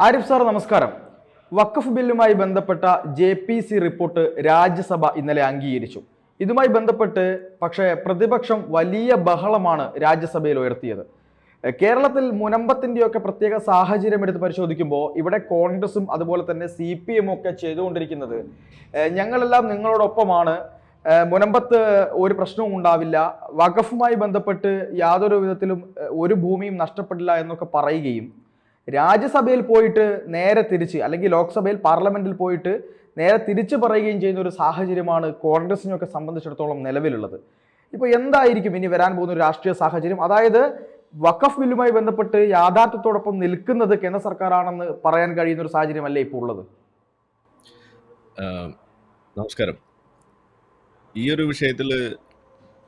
Arif sir നമസ്കാരം. വഖഫ് ബില്ലുമായി ബന്ധപ്പെട്ട JPC report Rajya Sabha ഇന്നലെ അംഗീകരിച്ചു. ഇതുമായി ബന്ധപ്പെട്ട് പക്ഷേ പ്രതിപക്ഷം വലിയ ബഹളമാണ് രാജ്യസഭയിൽ ഉയർത്തിയത്. കേരളത്തിൽ മുനമ്പത്തിൻ്റെയൊക്കെ പ്രത്യേക സാഹചര്യം എടുത്ത് പരിശോധിക്കുമ്പോൾ ഇവിടെ കോൺഗ്രസും അതുപോലെ തന്നെ CPM ഒക്കെ ചെയ്തുകൊണ്ടിരിക്കുന്നത് ഞങ്ങളെല്ലാം നിങ്ങളോടൊപ്പമാണ്, മുനമ്പത്ത് ഒരു പ്രശ്നവും ഉണ്ടാവില്ല, വഖഫുമായി ബന്ധപ്പെട്ട് യാതൊരു വിധത്തിലും ഒരു ഭൂമിയും നഷ്ടപ്പെടില്ല എന്നൊക്കെ പറയുകയും രാജ്യസഭയിൽ പോയിട്ട് നേരെ തിരിച്ച്, അല്ലെങ്കിൽ ലോക്സഭയിൽ പാർലമെന്റിൽ പോയിട്ട് നേരെ തിരിച്ചു പറയുകയും ചെയ്യുന്ന ഒരു സാഹചര്യമാണ് കോൺഗ്രസിനെയൊക്കെ സംബന്ധിച്ചിടത്തോളം നിലവിലുള്ളത്. ഇപ്പോൾ എന്തായിരിക്കും ഇനി വരാൻ പോകുന്ന ഒരു രാഷ്ട്രീയ സാഹചര്യം? അതായത് വഖഫ് ബില്ലുമായി ബന്ധപ്പെട്ട് യാഥാർത്ഥ്യത്തോടൊപ്പം നിൽക്കുന്നത് കേന്ദ്ര സർക്കാരാണെന്ന് പറയാൻ കഴിയുന്ന ഒരു സാഹചര്യമല്ലേ ഇപ്പോൾ ഉള്ളത്? നമസ്കാരം. ഈ ഒരു വിഷയത്തിൽ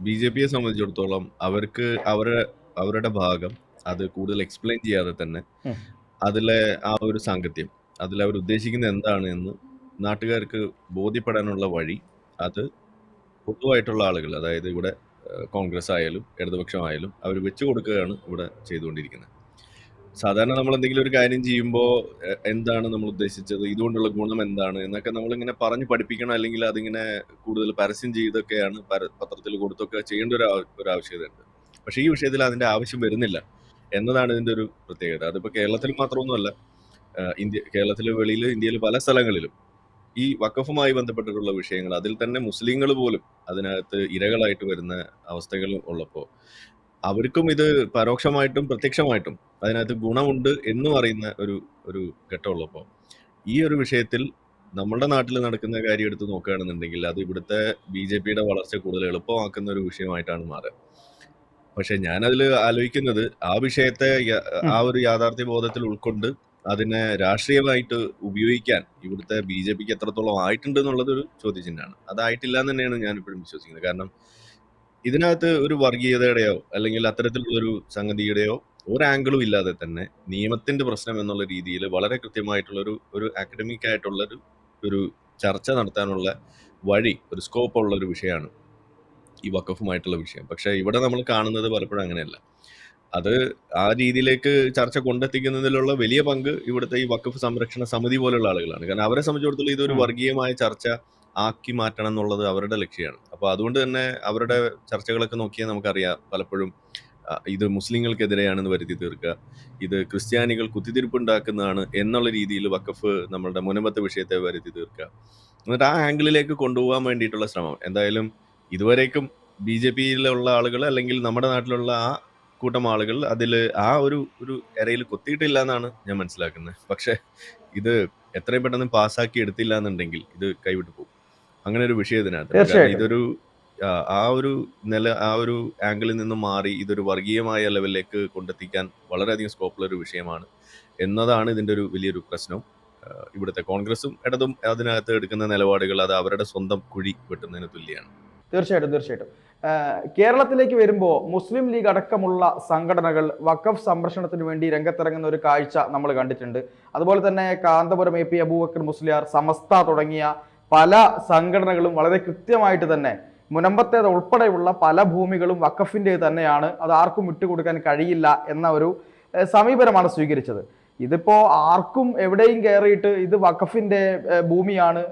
BJPയെ സംബന്ധിച്ചിടത്തോളം അവർക്ക് അവരുടെ ഭാഗം അത് കൂടുതൽ എക്സ്പ്ലെയിൻ ചെയ്യാതെ തന്നെ അതിലെ ആ ഒരു സാങ്കത്യം, അതിൽ അവർ ഉദ്ദേശിക്കുന്നത് എന്താണ് എന്ന് നാട്ടുകാർക്ക് ബോധ്യപ്പെടാനുള്ള വഴി അത് പൊതുവായിട്ടുള്ള ആളുകൾ, അതായത് ഇവിടെ കോൺഗ്രസ് ആയാലും ഇടതുപക്ഷമായാലും അവർ വെച്ചു കൊടുക്കുകയാണ് ഇവിടെ ചെയ്തുകൊണ്ടിരിക്കുന്നത്. സാധാരണ നമ്മൾ എന്തെങ്കിലും ഒരു കാര്യം ചെയ്യുമ്പോൾ എന്താണ് നമ്മൾ ഉദ്ദേശിച്ചത്, ഇതുകൊണ്ടുള്ള ഗുണം എന്താണ് എന്നൊക്കെ നമ്മളിങ്ങനെ പറഞ്ഞ് പഠിപ്പിക്കണം, അല്ലെങ്കിൽ അതിങ്ങനെ കൂടുതൽ പരസ്യം ചെയ്തൊക്കെയാണ് പത്രത്തിൽ കൊടുത്തൊക്കെ ചെയ്യേണ്ട ഒരു ആവശ്യകതയുണ്ട്. പക്ഷേ ഈ വിഷയത്തിൽ അതിന്റെ ആവശ്യം വരുന്നില്ല എന്നതാണ് ഇതിന്റെ ഒരു പ്രത്യേകത. അതിപ്പോൾ കേരളത്തിൽ മാത്രമൊന്നുമല്ല, കേരളത്തിൽ വെളിയിൽ ഇന്ത്യയിൽ പല സ്ഥലങ്ങളിലും ഈ വഖഫുമായി ബന്ധപ്പെട്ടിട്ടുള്ള വിഷയങ്ങൾ, അതിൽ തന്നെ മുസ്ലിങ്ങൾ പോലും അതിനകത്ത് ഇരകളായിട്ട് വരുന്ന അവസ്ഥകൾ ഉള്ളപ്പോൾ അവർക്കും ഇത് പരോക്ഷമായിട്ടും പ്രത്യക്ഷമായിട്ടും അതിനകത്ത് ഗുണമുണ്ട് എന്നും അറിയുന്ന ഒരു ഘട്ടമുള്ളപ്പോൾ ഈ ഒരു വിഷയത്തിൽ നമ്മുടെ നാട്ടിൽ നടക്കുന്ന കാര്യം എടുത്ത് നോക്കുകയാണെന്നുണ്ടെങ്കിൽ അത് ഇവിടുത്തെ BJPയുടെ വളർച്ച കൂടുതൽ എളുപ്പമാക്കുന്ന ഒരു വിഷയമായിട്ടാണ് മാറുക. പക്ഷെ ഞാനതിൽ ആലോചിക്കുന്നത് ആ വിഷയത്തെ ആ ഒരു യാഥാർത്ഥ്യ ബോധത്തിൽ ഉൾക്കൊണ്ട് അതിനെ രാഷ്ട്രീയമായിട്ട് ഉപയോഗിക്കാൻ ഇവിടുത്തെ BJPക്ക് എത്രത്തോളം ആയിട്ടുണ്ട് എന്നുള്ളതൊരു ചോദ്യചിഹ്നമാണ്. അതായിട്ടില്ല എന്ന് തന്നെയാണ് ഞാൻ ഇപ്പോഴും വിശ്വസിക്കുന്നത്. കാരണം ഇതിനകത്ത് ഒരു വർഗീയതയുടെയോ അല്ലെങ്കിൽ അത്തരത്തിലുള്ളൊരു സംഗതിയുടെയോ ഒരു ആംഗിളും ഇല്ലാതെ തന്നെ നിയമത്തിന്റെ പ്രശ്നം എന്നുള്ള രീതിയിൽ വളരെ കൃത്യമായിട്ടുള്ള ഒരു അക്കാഡമിക് ആയിട്ടുള്ള ഒരു ചർച്ച നടത്താനുള്ള വഴി, ഒരു സ്കോപ്പ് ഉള്ള ഒരു വിഷയമാണ് ഈ വഖഫുമായിട്ടുള്ള വിഷയം. പക്ഷെ ഇവിടെ നമ്മൾ കാണുന്നത് പലപ്പോഴും അങ്ങനെയല്ല. അത് ആ രീതിയിലേക്ക് ചർച്ച കൊണ്ടെത്തിക്കുന്നതിലുള്ള വലിയ പങ്ക് ഇവിടുത്തെ ഈ വഖഫ് സംരക്ഷണ സമിതി പോലുള്ള ആളുകളാണ്. കാരണം അവരെ സംബന്ധിച്ചിടത്തോളം ഇതൊരു വർഗീയമായ ചർച്ച ആക്കി മാറ്റണം എന്നുള്ളത് അവരുടെ ലക്ഷ്യമാണ്. അപ്പൊ അതുകൊണ്ട് തന്നെ അവരുടെ ചർച്ചകളൊക്കെ നോക്കിയാൽ നമുക്കറിയാം, പലപ്പോഴും ഇത് മുസ്ലിങ്ങൾക്കെതിരെയാണെന്ന് വരുത്തി തീർക്കുക, ഇത് ക്രിസ്ത്യാനികൾ കുത്തിത്തിരിപ്പുണ്ടാക്കുന്നതാണ് എന്നുള്ള രീതിയിൽ വഖഫ് നമ്മളുടെ മുനമ്പത്തെ വിഷയത്തെ വരുത്തി തീർക്കുക. എന്നിട്ട് ആ ആംഗിളിലേക്ക് കൊണ്ടുപോകാൻ വേണ്ടിയിട്ടുള്ള ശ്രമം എന്തായാലും ഇതുവരേക്കും BJPയിലുള്ള ആളുകൾ അല്ലെങ്കിൽ നമ്മുടെ നാട്ടിലുള്ള ആ കൂട്ടം ആളുകൾ അതിൽ ആ ഒരു ഇരയിൽ കൊത്തിയിട്ടില്ല എന്നാണ് ഞാൻ മനസ്സിലാക്കുന്നത്. പക്ഷെ ഇത് എത്രയും പെട്ടെന്ന് പാസ്സാക്കി എടുത്തില്ല എന്നുണ്ടെങ്കിൽ ഇത് കൈവിട്ടു പോകും. അങ്ങനെ ഒരു വിഷയം ഇതിനകത്ത്. കാരണം തീർച്ചയായിട്ടും. ഇതൊരു ആ ഒരു ആ ഒരു ആംഗിളിൽ നിന്നും മാറി ഇതൊരു വർഗീയമായ ലെവലിലേക്ക് കൊണ്ടെത്തിക്കാൻ വളരെയധികം സ്കോപ്പുള്ള ഒരു വിഷയമാണ് എന്നതാണ് ഇതിന്റെ ഒരു വലിയൊരു പ്രശ്നം. ഇവിടുത്തെ കോൺഗ്രസും ഇടതും അതിനകത്ത് എടുക്കുന്ന നിലപാടുകൾ അത് അവരുടെ സ്വന്തം കുഴി വെട്ടുന്നതിന് തുല്യമാണ്. തീർച്ചയായിട്ടും. കേരളത്തിലേക്ക് വരുമ്പോൾ മുസ്ലിം ലീഗ് അടക്കമുള്ള സംഘടനകൾ വഖഫ് സംരക്ഷണത്തിന് വേണ്ടി രംഗത്തിറങ്ങുന്ന ഒരു കാഴ്ച നമ്മൾ കണ്ടിട്ടുണ്ട്. അതുപോലെ തന്നെ കാന്തപുരം AP അബൂബക്കർ മുസ്ലിയാർ, സമസ്ത തുടങ്ങിയ പല സംഘടനകളും വളരെ കൃത്യമായിട്ട് തന്നെ മുനമ്പത്തേത് ഉൾപ്പെടെയുള്ള പല ഭൂമികളും വഖഫിൻ്റെ തന്നെയാണ്, അത് ആർക്കും വിട്ടുകൊടുക്കാൻ കഴിയില്ല എന്ന ഒരു സമീപനമാണ് സ്വീകരിച്ചത്. ഇതിപ്പോ ആർക്കും എവിടെയും കയറിയിട്ട് ഇത് വഖഫിന്റെ ഭൂമിയാണ്,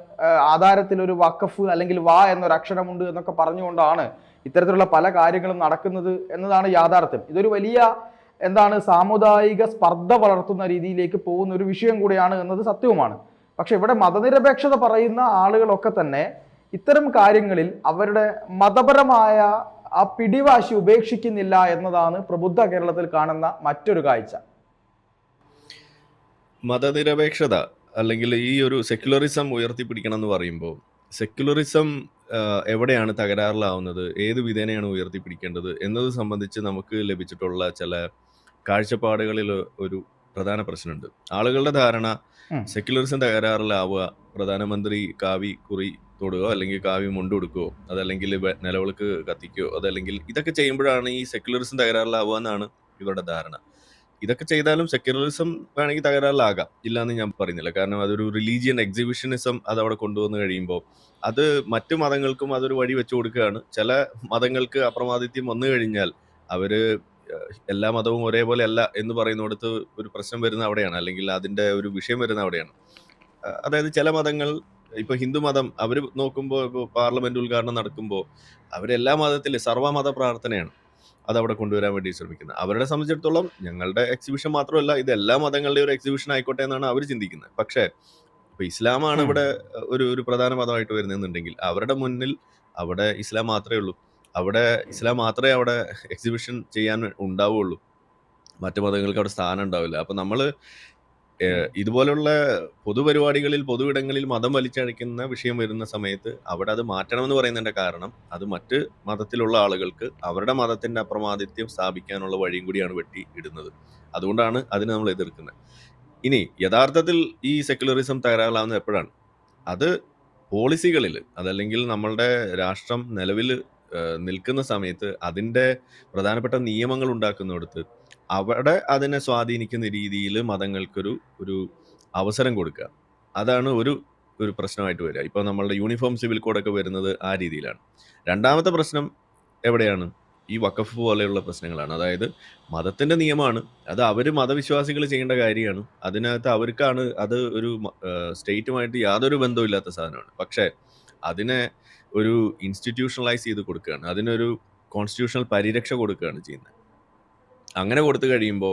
ആധാരത്തിൽ ഒരു വഖഫ് അല്ലെങ്കിൽ വാ എന്നൊരു അക്ഷരമുണ്ട് എന്നൊക്കെ പറഞ്ഞുകൊണ്ടാണ് ഇത്തരത്തിലുള്ള പല കാര്യങ്ങളും നടക്കുന്നത് എന്നതാണ് യാഥാർത്ഥ്യം. ഇതൊരു വലിയ സാമുദായിക സ്പർദ്ധ വളർത്തുന്ന രീതിയിലേക്ക് പോകുന്ന ഒരു വിഷയം കൂടിയാണ് എന്നത് സത്യവുമാണ്. പക്ഷെ ഇവിടെ മതനിരപേക്ഷത പറയുന്ന ആളുകളൊക്കെ തന്നെ ഇത്തരം കാര്യങ്ങളിൽ അവരുടെ മതപരമായ ആ പിടിവാശി ഉപേക്ഷിക്കുന്നില്ല എന്നതാണ് പ്രബുദ്ധ കേരളത്തിൽ കാണുന്ന മറ്റൊരു കാഴ്ച. മതനിരപേക്ഷത അല്ലെങ്കിൽ ഈ ഒരു സെക്യുലറിസം ഉയർത്തിപ്പിടിക്കണം എന്ന് പറയുമ്പോൾ സെക്യുലറിസം എവിടെയാണ് തകരാറിലാവുന്നത്, ഏത് വിധേനയാണ് ഉയർത്തിപ്പിടിക്കേണ്ടത് എന്നത് സംബന്ധിച്ച് നമുക്ക് ലഭിച്ചിട്ടുള്ള ചില കാഴ്ചപ്പാടുകളിൽ ഒരു പ്രധാന പ്രശ്നമുണ്ട്. ആളുകളുടെ ധാരണ സെക്യുലറിസം തകരാറിലാവുക പ്രധാനമന്ത്രി കാവി കുറി തൊടുകയോ അല്ലെങ്കിൽ കാവി മുണ്ടുകൊടുക്കുകയോ അതല്ലെങ്കിൽ നിലവിളക്ക് കത്തിക്കുകയോ അതല്ലെങ്കിൽ ഇതൊക്കെ ചെയ്യുമ്പോഴാണ് ഈ സെക്യുലറിസം തകരാറിലാവുക എന്നാണ് ഇവരുടെ ധാരണ. ഇതൊക്കെ ചെയ്താലും സെക്യുലറിസം വേണമെങ്കിൽ തകരാറിലാകാം, ഇല്ലാന്ന് ഞാൻ പറയുന്നില്ല. കാരണം അതൊരു റിലീജിയൻ എക്സിബിഷനിസം അത് അവിടെ കൊണ്ടുവന്ന് കഴിയുമ്പോൾ അത് മറ്റു മതങ്ങൾക്കും അതൊരു വഴി വെച്ചു കൊടുക്കുകയാണ്. ചില മതങ്ങൾക്ക് അപ്രമാദിത്യം വന്നു കഴിഞ്ഞാൽ അവര് എല്ലാ മതവും ഒരേപോലെ അല്ല എന്ന് പറയുന്നിടത്ത് ഒരു പ്രശ്നം വരുന്ന അവിടെയാണ്, അല്ലെങ്കിൽ അതിൻ്റെ ഒരു വിഷയം വരുന്ന അവിടെയാണ്. അതായത് ചില മതങ്ങൾ, ഇപ്പൊ ഹിന്ദു മതം അവർ നോക്കുമ്പോൾ, ഇപ്പോൾ പാർലമെന്റ് ഉദ്ഘാടനം നടക്കുമ്പോൾ അവരെല്ലാ മതത്തിലും സർവ്വമത പ്രാർത്ഥനയാണ് അതവിടെ കൊണ്ടുവരാൻ വേണ്ടി ശ്രമിക്കുന്നത്. അവരെ സംബന്ധിച്ചിടത്തോളം ഞങ്ങളുടെ എക്സിബിഷൻ മാത്രമല്ല, ഇത് എല്ലാ മതങ്ങളുടെയും ഒരു എക്സിബിഷൻ ആയിക്കോട്ടെ എന്നാണ് അവർ ചിന്തിക്കുന്നത്. പക്ഷേ ഇപ്പൊ ഇസ്ലാമാണ് ഇവിടെ ഒരു പ്രധാന മതമായിട്ട് വരുന്നതെന്നുണ്ടെങ്കിൽ അവരുടെ മുന്നിൽ അവിടെ ഇസ്ലാം മാത്രമേ ഉള്ളൂ. ഇസ്ലാം മാത്രമേ അവിടെ എക്സിബിഷൻ ചെയ്യാൻ ഉണ്ടാവുള്ളൂ. മറ്റു മതങ്ങൾക്ക് അവിടെ സ്ഥാനം ഉണ്ടാവില്ല. അപ്പൊ നമ്മൾ ഇതുപോലുള്ള പൊതുപരിപാടികളിൽ, പൊതുവിടങ്ങളിൽ മതം വലിച്ചഴിക്കുന്ന വിഷയം വരുന്ന സമയത്ത് അവിടെ അത് മാറ്റണമെന്ന് പറയുന്നതിന്റെ കാരണം അത് മറ്റ് മതത്തിലുള്ള ആളുകൾക്ക് അവരുടെ മതത്തിന്റെ അപ്രമാദിത്യം സ്ഥാപിക്കാനുള്ള വഴിയും കൂടിയാണ് വെട്ടി ഇടുന്നത്. അതുകൊണ്ടാണ് അതിനെ നമ്മൾ എതിർക്കുന്നത്. ഇനി യഥാർത്ഥത്തിൽ ഈ സെക്യുലറിസം തകരാറാവുന്നത് എപ്പോഴാണ്? അത് പോളിസികളിൽ, അതല്ലെങ്കിൽ നമ്മളുടെ രാഷ്ട്രം നിലവിൽ നിൽക്കുന്ന സമയത്ത് അതിൻ്റെ പ്രധാനപ്പെട്ട നിയമങ്ങൾ ഉണ്ടാക്കുന്നിടത്ത് അവിടെ അതിനെ സ്വാധീനിക്കുന്ന രീതിയിൽ മതങ്ങൾക്കൊരു അവസരം കൊടുക്കുക. അതാണ് ഒരു പ്രശ്നമായിട്ട് വരിക. ഇപ്പോൾ നമ്മളുടെ യൂണിഫോം സിവിൽ കോഡൊക്കെ വരുന്നത് ആ രീതിയിലാണ്. രണ്ടാമത്തെ പ്രശ്നം എവിടെയാണ്? ഈ വഖഫ് പോലെയുള്ള പ്രശ്നങ്ങളാണ്. അതായത് മതത്തിൻ്റെ നിയമമാണ്, അത് അവർ മതവിശ്വാസികൾ ചെയ്യേണ്ട കാര്യമാണ്. അതിനകത്ത് അവർക്കാണ് അത് ഒരു സ്റ്റേറ്റുമായിട്ട് യാതൊരു ബന്ധമില്ലാത്ത സാധനമാണ്. പക്ഷേ അതിനെ ഒരു ഇൻസ്റ്റിറ്റ്യൂഷണലൈസ് ചെയ്ത് കൊടുക്കുകയാണ്, അതിനൊരു കോൺസ്റ്റിറ്റ്യൂഷണൽ പരിരക്ഷ കൊടുക്കുകയാണ് ചെയ്യുന്നത്. അങ്ങനെ കൊടുത്തു കഴിയുമ്പോൾ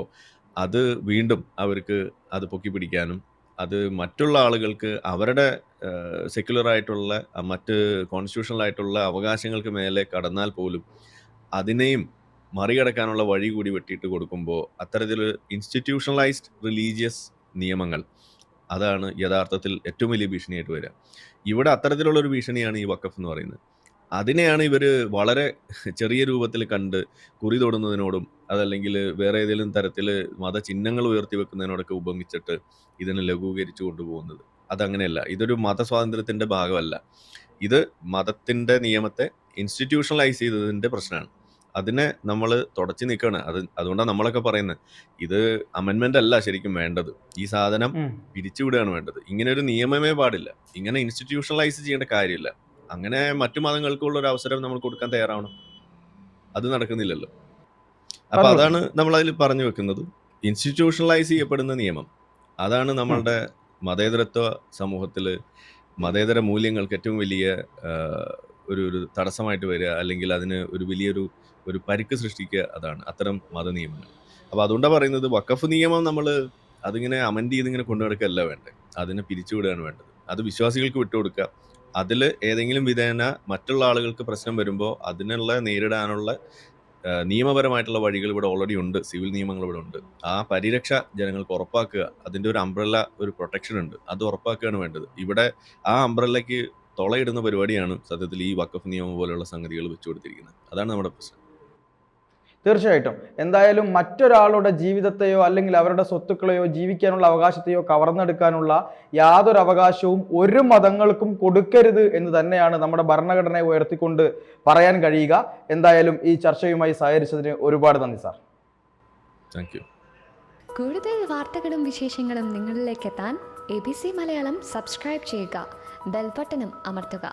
അത് വീണ്ടും അവർക്ക് അത് പൊക്കി പിടിക്കാനും അത് മറ്റുള്ള ആളുകൾക്ക് അവരുടെ സെക്യുലറായിട്ടുള്ള മറ്റ് കോൺസ്റ്റിറ്റ്യൂഷണലായിട്ടുള്ള അവകാശങ്ങൾക്ക് മേലെ കടന്നാൽ പോലും അതിനെയും മറികടക്കാനുള്ള വഴി കൂടി വെട്ടിയിട്ട് കൊടുക്കുമ്പോൾ അത്തരത്തിൽ ഇൻസ്റ്റിറ്റ്യൂഷണലൈസ്ഡ് റിലീജിയസ് നിയമങ്ങൾ, അതാണ് യഥാർത്ഥത്തിൽ ഏറ്റവും വലിയ ഭീഷണിയായിട്ട് വരിക. ഇവിടെ അത്തരത്തിലുള്ളൊരു ഭീഷണിയാണ് ഈ വഖഫ് എന്ന് പറയുന്നത്. അതിനെയാണ് ഇവർ വളരെ ചെറിയ രൂപത്തിൽ കണ്ട് കുറി തൊടുന്നതിനോടും അതല്ലെങ്കിൽ വേറെ ഏതെങ്കിലും തരത്തിൽ മതചിഹ്നങ്ങൾ ഉയർത്തി വെക്കുന്നതിനോടൊക്കെ ഉപമിച്ചിട്ട് ഇതിനെ ലഘൂകരിച്ചു കൊണ്ടുപോകുന്നത്. അതങ്ങനെയല്ല. ഇതൊരു മതസ്വാതന്ത്ര്യത്തിൻ്റെ ഭാഗമല്ല. ഇത് മതത്തിൻ്റെ നിയമത്തെ ഇൻസ്റ്റിറ്റ്യൂഷണലൈസ് ചെയ്തതിൻ്റെ പ്രശ്നമാണ്. അതിനെ നമ്മൾ തുടച്ചു നിൽക്കുകയാണ്. അതുകൊണ്ടാണ് നമ്മളൊക്കെ പറയുന്നത് ഇത് അമെൻമെൻ്റ് അല്ല ശരിക്കും വേണ്ടത്, ഈ സാധനം പിരിച്ചുവിടുകയാണ് വേണ്ടത്. ഇങ്ങനെ ഒരു നിയമമേ പാടില്ല, ഇങ്ങനെ ഇൻസ്റ്റിറ്റ്യൂഷണലൈസ് ചെയ്യേണ്ട കാര്യമില്ല. അങ്ങനെ മറ്റു മതങ്ങൾക്കുള്ള ഒരു അവസരം നമ്മൾ കൊടുക്കാൻ തയ്യാറാവണം. അത് നടക്കുന്നില്ലല്ലോ. അപ്പൊ അതാണ് നമ്മൾ അതിൽ പറഞ്ഞു വെക്കുന്നത്. ഇൻസ്റ്റിറ്റ്യൂഷണലൈസ് ചെയ്യപ്പെടുന്ന നിയമം, അതാണ് നമ്മളുടെ മതേതരത്വ സമൂഹത്തിൽ മതേതര മൂല്യങ്ങൾക്ക് ഏറ്റവും വലിയ ഒരു തടസ്സമായിട്ട് വരിക, അല്ലെങ്കിൽ അതിന് ഒരു വലിയൊരു പരിക്ക് സൃഷ്ടിക്കുക. അതാണ് അത്തരം മതനിയമങ്ങൾ. അപ്പോൾ അതുകൊണ്ടാണ് പറയുന്നത് വഖഫ് നിയമം നമ്മൾ അതിങ്ങനെ അമെൻഡ് ചെയ്ത് ഇങ്ങനെ കൊണ്ടു നടക്കുകയല്ല വേണ്ടത്, അതിനെ പിരിച്ചുവിടുകയാണ് വേണ്ടത്. അത് വിശ്വാസികൾക്ക് വിട്ടുകൊടുക്കുക. അതിൽ ഏതെങ്കിലും വിധേന മറ്റുള്ള ആളുകൾക്ക് പ്രശ്നം വരുമ്പോൾ അതിനുള്ള നേരിടാനുള്ള നിയമപരമായിട്ടുള്ള വഴികൾ ഇവിടെ ഓൾറെഡി ഉണ്ട്, സിവിൽ നിയമങ്ങൾ ഇവിടെ ഉണ്ട്. ആ പരിരക്ഷ ജനങ്ങൾക്ക് ഉറപ്പാക്കുക, അതിൻ്റെ ഒരു അംബ്രല്ല, ഒരു പ്രൊട്ടക്ഷൻ ഉണ്ട്, അത് ഉറപ്പാക്കുകയാണ് വേണ്ടത്. ഇവിടെ ആ അംബ്രല്ലയ്ക്ക് തുളയിടുന്ന പരിപാടിയാണ് സത്യത്തിൽ ഈ വഖഫ് നിയമം പോലെയുള്ള സംഗതികൾ വെച്ചു കൊടുത്തിരിക്കുന്നത്. അതാണ് നമ്മുടെ പ്രശ്നം. തീർച്ചയായിട്ടും. എന്തായാലും മറ്റൊരാളുടെ ജീവിതത്തെയോ അല്ലെങ്കിൽ അവരുടെ സ്വത്തുക്കളെയോ ജീവിക്കാനുള്ള അവകാശത്തെയോ കവർന്നെടുക്കാനുള്ള യാതൊരു അവകാശവും ഒരു മതങ്ങൾക്കും കൊടുക്കരുത് എന്ന് തന്നെയാണ് നമ്മുടെ ഭരണഘടനയെ ഉയർത്തിക്കൊണ്ട് പറയാൻ കഴിയുക. എന്തായാലും ഈ ചർച്ചയുമായി സഹകരിച്ചതിന് ഒരുപാട് നന്ദി സാർ. Thank you. കൂടുതൽ വാർത്തകളും വിശേഷങ്ങളും നിങ്ങളിലേക്ക് എത്താൻ ABC മലയാളം സബ്സ്ക്രൈബ് ചെയ്യുക, ബെൽ ബട്ടണും അമർത്തുക.